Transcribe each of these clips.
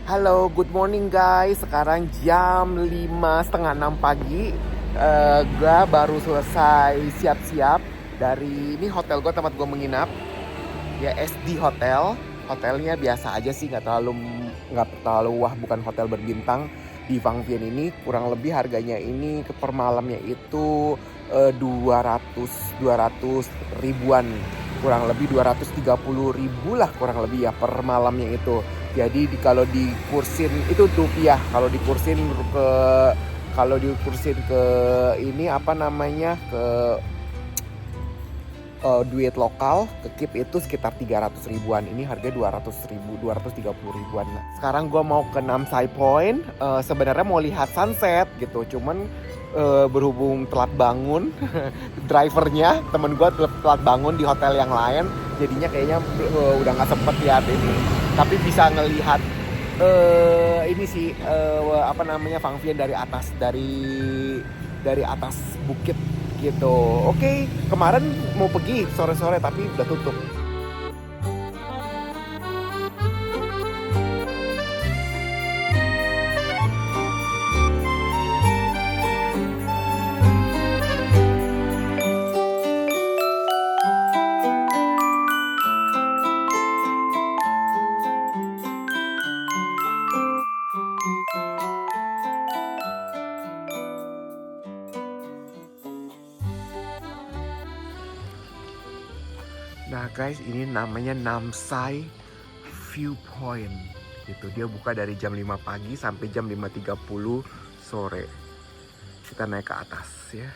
Halo, good morning guys. Sekarang jam 5:30 pagi. Gue baru selesai siap-siap dari ini hotel gue, tempat gue menginap. Ya SD Hotel. Hotelnya biasa aja sih, nggak terlalu wah, bukan hotel berbintang. Di Vang Vieng ini kurang lebih harganya ini per malamnya itu 200 ribuan, kurang lebih 230 ribu lah kurang lebih ya per malamnya itu. Jadi kalau dikursin itu rupiah, kalau dikursin ke ini apa namanya, ke duit lokal ke KIP itu sekitar 300 ribuan. Ini harga 200 ribu, 230 ribuan. Nah, sekarang gue mau ke Nam Sai Point. Sebenarnya mau lihat sunset gitu, cuman berhubung telat bangun, drivernya temen gue telat bangun di hotel yang lain, jadinya kayaknya udah nggak sempet lihat ini. Tapi bisa ngelihat ini sih apa namanya, Vang Vieng dari atas, dari atas bukit gitu. Oke, kemarin mau pergi sore-sore tapi udah tutup. Nah guys, ini namanya Nam Sai Viewpoint gitu. Dia buka dari jam 5 pagi sampai jam 5:30 sore. Kita naik ke atas ya.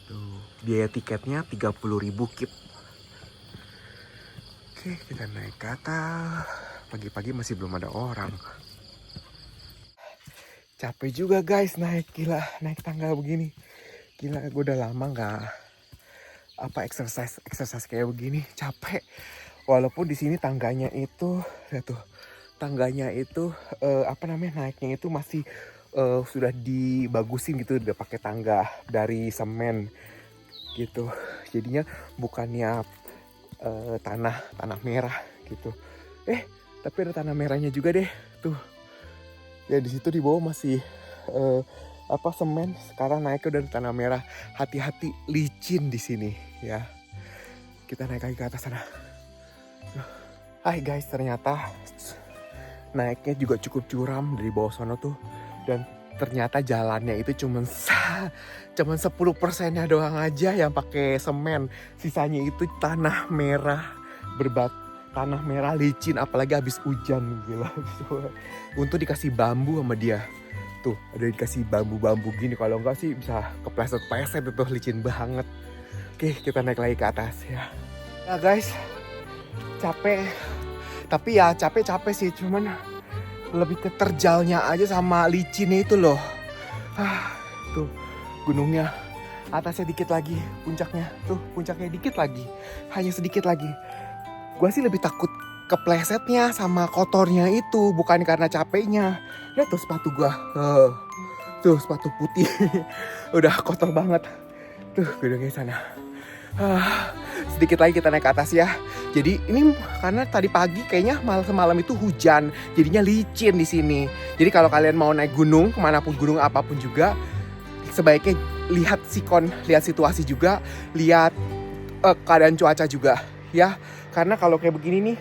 Tuh, biaya tiketnya 30 ribu KIP. Oke, kita naik ke atas. Pagi-pagi masih belum ada orang. Capek juga guys naik, gila, naik tangga begini. Gila, gue udah lama nggak exercise kayak begini, capek. Walaupun di sini tangganya itu, lihat tuh, tangganya itu apa namanya, naiknya itu masih sudah dibagusin gitu, udah pakai tangga dari semen gitu. Jadinya bukannya tanah merah gitu. Tapi ada tanah merahnya juga deh tuh. Ya di situ di bawah masih semen. Sekarang naiknya udah tanah merah. Hati-hati, licin di sini ya. Kita naik lagi ke atas sana. Hai guys, ternyata naiknya juga cukup curam dari bawah sana tuh. Dan ternyata jalannya itu cuman 10%-nya doang aja yang pakai semen. Sisanya itu tanah merah, tanah merah licin, apalagi habis hujan, gila. Untung dikasih bambu sama dia. Tuh, ada dikasih bambu-bambu gini, kalau enggak sih bisa kepleset-pleset itu, licin banget. Oke, kita naik lagi ke atas ya. Ya guys, capek. Tapi ya capek-capek sih, cuman lebih ke terjalnya aja sama licinnya itu loh. Tuh, gunungnya. Atasnya dikit lagi, puncaknya. Tuh, puncaknya dikit lagi. Hanya sedikit lagi. Gua sih lebih takut keplesetnya sama kotornya itu, bukan karena capeknya. Lihat tuh sepatu gua. Tuh sepatu putih. Udah kotor banget. Tuh gedungnya sana. Sedikit lagi kita naik ke atas ya. Jadi ini karena tadi pagi kayaknya semalam itu hujan, jadinya licin di sini. Jadi kalau kalian mau naik gunung, kemanapun gunung apapun juga, sebaiknya lihat sikon, lihat situasi juga, lihat keadaan cuaca juga ya. Karena kalau kayak begini nih,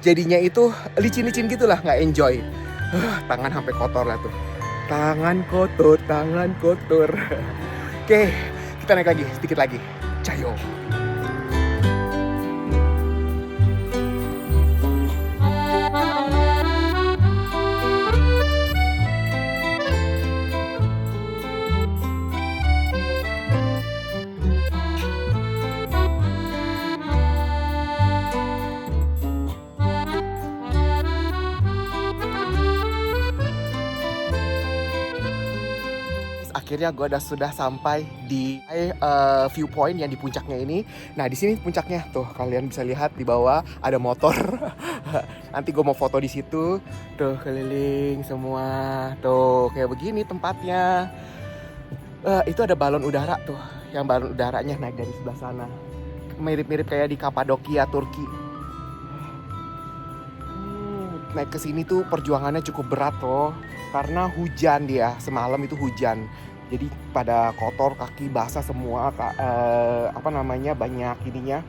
jadinya itu licin-licin gitulah, nggak enjoy. Tangan sampai kotor lah tuh. Tangan kotor. Oke, kita naik lagi, sedikit lagi. Cayo. Akhirnya gue sudah sampai di viewpoint yang di puncaknya ini. Nah di sini puncaknya tuh, kalian bisa lihat di bawah ada motor. Nanti gue mau foto di situ. Tuh keliling semua. Tuh kayak begini tempatnya. Itu ada balon udara tuh. Yang balon udaranya naik dari sebelah sana. Mirip-mirip kayak di Kapadokia, Turki. naik ke sini tuh perjuangannya cukup berat loh. Karena hujan dia, semalam itu hujan. Jadi pada kotor, kaki basah semua, banyak ininya,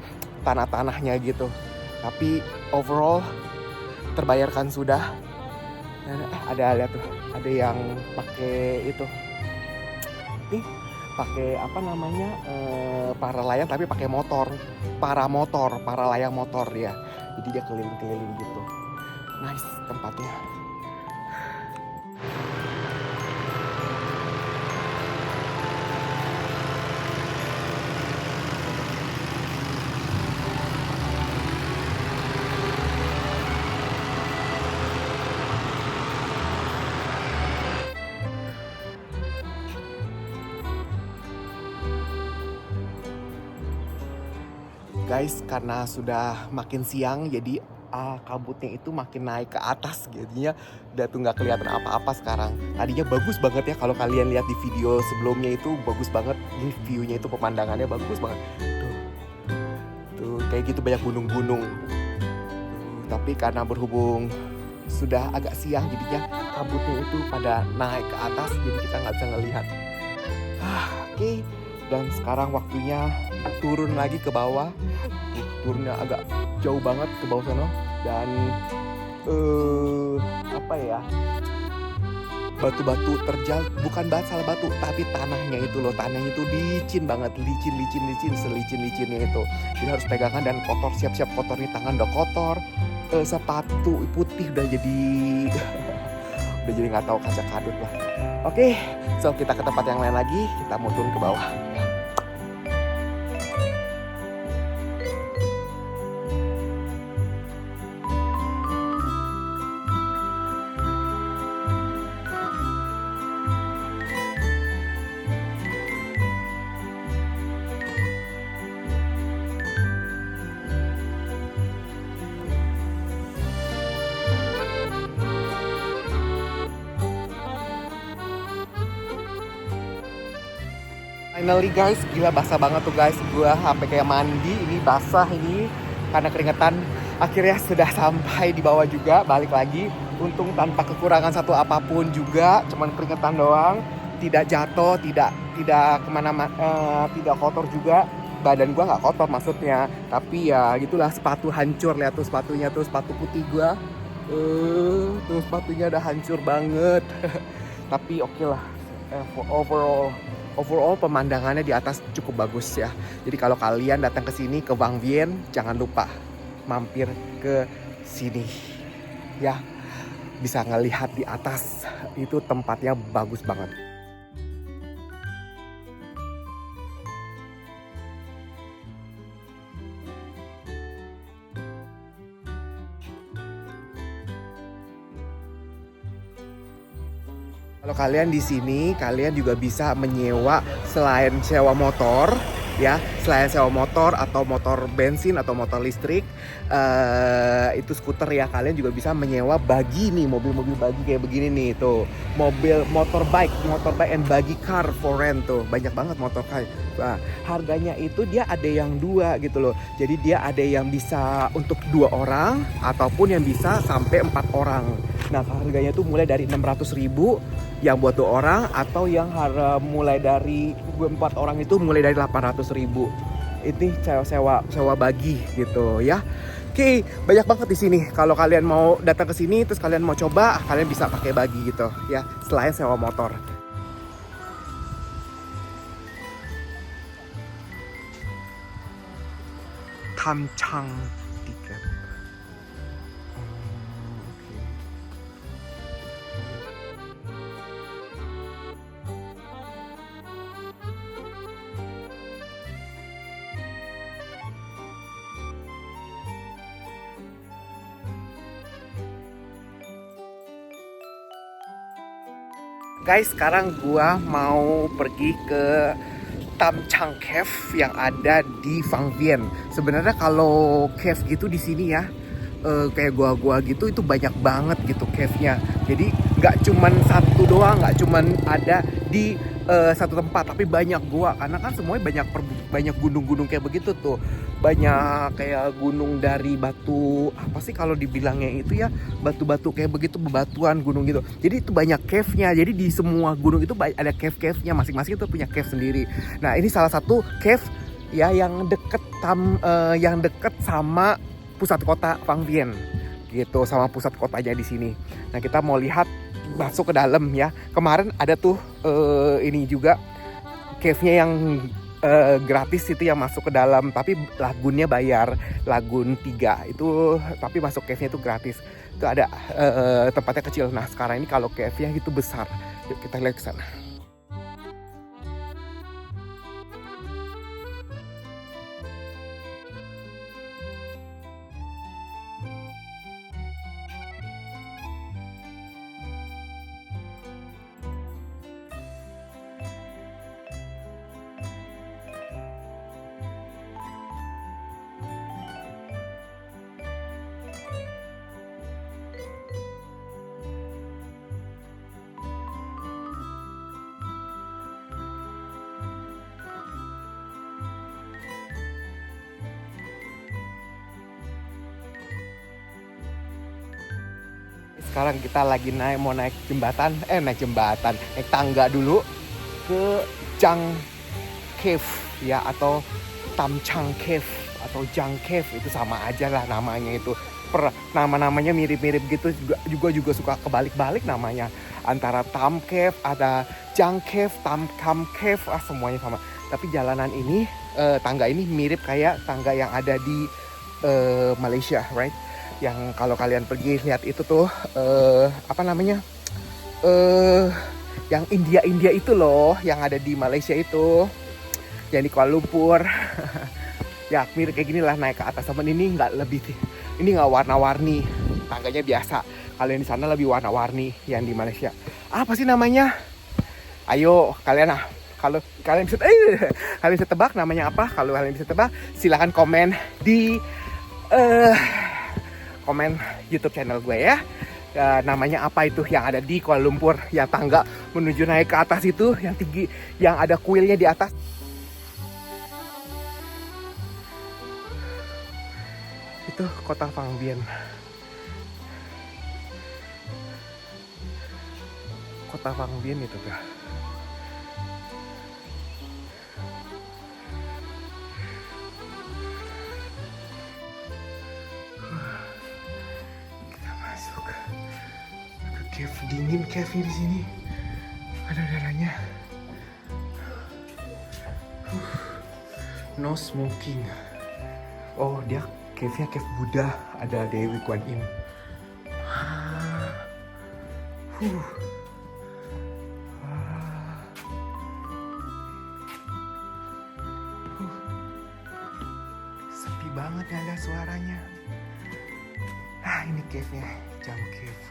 tanah-tanahnya gitu. Tapi overall terbayarkan sudah. Ada lihat tuh, ada yang pakai itu. Nih, pakai para layang tapi pakai motor. Para layang motor ya. Jadi dia keliling-keliling gitu. Nice tempatnya. Guys, karena sudah makin siang jadi kabutnya itu makin naik ke atas, jadinya udah tuh nggak kelihatan apa-apa sekarang. Tadinya bagus banget ya, kalau kalian lihat di video sebelumnya itu bagus banget, ini view-nya itu pemandangannya bagus banget. Tuh kayak gitu banyak gunung-gunung. Tapi karena berhubung sudah agak siang jadinya kabutnya itu pada naik ke atas, jadi kita nggak bisa ngelihat. Oke. Dan sekarang waktunya turun lagi ke bawah. Turunnya agak jauh banget ke bawah sana. Dan batu-batu terjal, bukan salah batu, tapi tanahnya itu loh, tanahnya itu licin banget, licin, selicin-licinnya itu. Jadi harus pegangan dan kotor, siap-siap kotor nih, tangan udah kotor, sepatu putih udah jadi nggak tahu kaca kadut lah. Oke, so kita ke tempat yang lain lagi, kita mau turun ke bawah. Finally guys, gila basah banget tuh guys. Gua sampai kayak mandi, ini basah ini karena keringetan. Akhirnya sudah sampai di bawah juga, balik lagi. Untung tanpa kekurangan satu apapun juga, cuman keringetan doang. Tidak jatuh, tidak kemana-mana, tidak kotor juga. Badan gua nggak kotor maksudnya, tapi ya gitulah, sepatu hancur. Lihat tuh sepatunya tuh, sepatu putih gua. Tuh sepatunya udah hancur banget. Tapi oke lah, overall pemandangannya di atas cukup bagus ya. Jadi kalau kalian datang ke sini ke Vang Vieng, jangan lupa mampir ke sini ya. Bisa ngelihat di atas, itu tempatnya bagus banget. Kalau kalian di sini, kalian juga bisa menyewa selain sewa motor, ya, selain sewa motor atau motor bensin atau motor listrik, itu skuter ya, kalian juga bisa menyewa buggy nih, mobil-mobil buggy kayak begini nih, tuh, motorbike and buggy car for rent tuh, banyak banget motorbike. Nah, harganya itu dia ada yang 2 gitu loh, jadi dia ada yang bisa untuk 2 orang ataupun yang bisa sampai 4 orang. Nah, harganya tuh mulai dari 600.000 yang buat 2 orang, atau yang mulai dari 4 orang itu mulai dari 800.000. Ini sewa bagi gitu ya. Oke, banyak banget di sini. Kalau kalian mau datang ke sini terus kalian mau coba, kalian bisa pakai bagi gitu ya, selain sewa motor. Tam Chang tiket. Guys, sekarang gua mau pergi ke Tam Chang Cave yang ada di Vang Vieng. Sebenarnya kalau cave gitu di sini ya, kayak gua gitu, itu banyak banget gitu cave-nya. Jadi nggak cuman satu doang, nggak cuman ada di satu tempat, tapi banyak gua, karena kan semuanya banyak banyak gunung-gunung kayak begitu tuh. Banyak kayak gunung dari batu, apa sih kalau dibilangnya itu ya, batu-batu kayak begitu, bebatuan gunung gitu. Jadi itu banyak cave-nya. Jadi di semua gunung itu ada cave-cave-nya, masing-masing itu punya cave sendiri. Nah, ini salah satu cave ya yang deket sama pusat kota Phang Vieng gitu, sama pusat kotanya di sini. Nah, kita mau lihat masuk ke dalam ya. Kemarin ada tuh ini juga cave-nya yang gratis itu yang masuk ke dalam, tapi lagunnya bayar, lagun 3 itu, tapi masuk cave-nya itu gratis. Itu ada tempatnya kecil. Nah, sekarang ini kalau cave-nya itu besar. Yuk kita lihat ke sana. Sekarang kita lagi mau naik jembatan, naik tangga dulu ke Jang Cave ya, atau Tam Chang Cave atau Jang Cave, itu sama aja lah namanya itu. Nama-namanya mirip-mirip gitu, juga suka kebalik-balik namanya. Antara Tam Cave, ada Jang Cave, Tam Kam Cave, semuanya sama. Tapi jalanan ini, tangga ini mirip kayak tangga yang ada di Malaysia, right? Yang kalau kalian pergi lihat itu tuh yang India itu loh, yang ada di Malaysia itu, yang di Kuala Lumpur. Ya mirip kayak gini lah, naik ke atas. Temen ini ini nggak warna-warni, tangganya biasa. Kalau yang di sana lebih warna-warni, yang di Malaysia. Apa sih namanya? Ayo kalian kalau kalian bisa tebak namanya apa? Kalau kalian bisa tebak, silahkan komen di komen YouTube channel gue ya. Namanya apa itu yang ada di Kuala Lumpur, yang tangga menuju naik ke atas itu, yang tinggi, yang ada kuilnya di atas. Itu kota Phang Vieng. Kota Phang Vieng itu kah? Cave dingin, cave-nya di sini. Ada udaranya. No smoking. Oh, dia cave-nya cave Buddha. Ada Dewi Kuan Yin. Sepi banget, nggak ada suaranya. Nah, ini cave-nya, Jang Cave.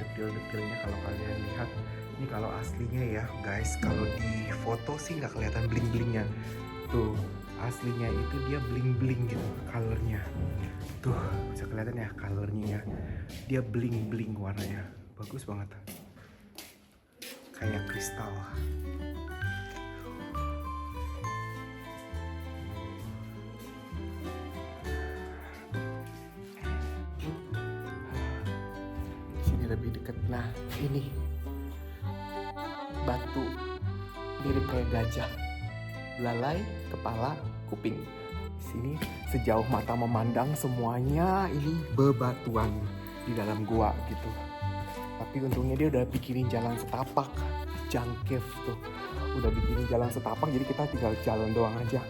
Detail-detailnya kalau kalian lihat, ini kalau aslinya ya guys, kalau di foto sih nggak kelihatan bling-blingnya. Tuh aslinya itu dia bling-bling gitu colornya. Tuh bisa kelihatan ya colornya ya, dia bling-bling warnanya, bagus banget, kayak kristal. Lebih dekat. Nah, ini batu mirip kayak gajah, belalai, kepala, kuping. Di sini sejauh mata memandang semuanya ini bebatuan di dalam gua gitu. Tapi untungnya dia udah bikinin jalan setapak, Jang Cave tuh. Udah bikinin jalan setapak, jadi kita tinggal jalan doang aja.